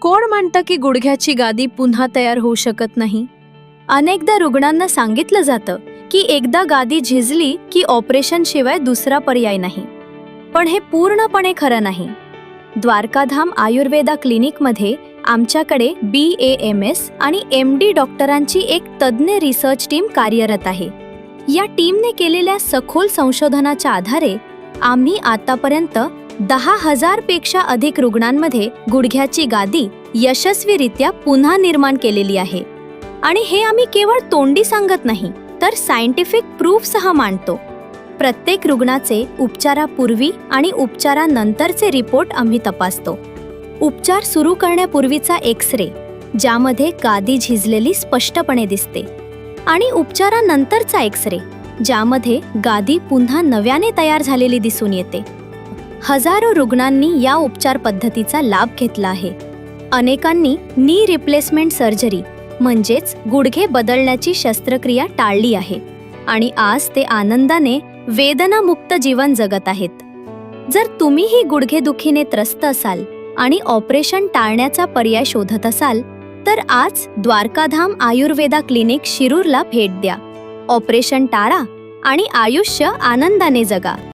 कोण म्हणतं की गुडघ्याची गादी पुन्हा तयार होऊ शकत नाही? अनेकदा रुग्णांना सांगितलं जातं की एकदा गादी झिजली की ऑपरेशन शिवाय दुसरा पर्याय नाही. पण हे पूर्णपणे खरं नाही. द्वारकाधाम आयुर्वेदा क्लिनिकमध्ये आमच्याकडे BAMS आणि MD डॉक्टरांची एक तज्ज्ञ रिसर्च टीम कार्यरत आहे. या टीमने केलेल्या सखोल संशोधनाच्या आधारे आम्ही आतापर्यंत 10,000 पेक्षा अधिक रुग्णांमध्ये गुडघ्याची गादी यशस्वीरित्या पुन्हा निर्माण केलेली आहे. आणि हे आम्ही केवळ तोंडी सांगत नाही, तर सायंटिफिक प्रूफसह मांडतो. प्रत्येक रुग्णाचे उपचारापूर्वी आणि उपचारानंतरचे रिपोर्ट आम्ही तपासतो. उपचार सुरू करण्यापूर्वीचा एक्स-रे, ज्यामध्ये गादी झिजलेली स्पष्टपणे दिसते, आणि उपचारानंतरचा एक्स-रे, ज्यामध्ये गादी पुन्हा नव्याने तयार झालेली दिसून येते. हजारो रुग्णांनी या उपचार पद्धतीचा लाभ घेतला आहे. अनेकांनी नी रिप्लेसमेंट सर्जरी म्हणजेच गुडघे बदलण्याची शस्त्रक्रिया टाळली आहे आणि आज ते आनंदाने वेदनामुक्त जीवन जगत आहेत. जर तुम्हीही गुडघेदुखीने त्रस्त असाल आणि ऑपरेशन टाळण्याचा पर्याय शोधत असाल, तर आज द्वारकाधाम आयुर्वेदा क्लिनिक शिरूरला भेट द्या. ऑपरेशन टाळा आणि आयुष्य आनंदाने जगा.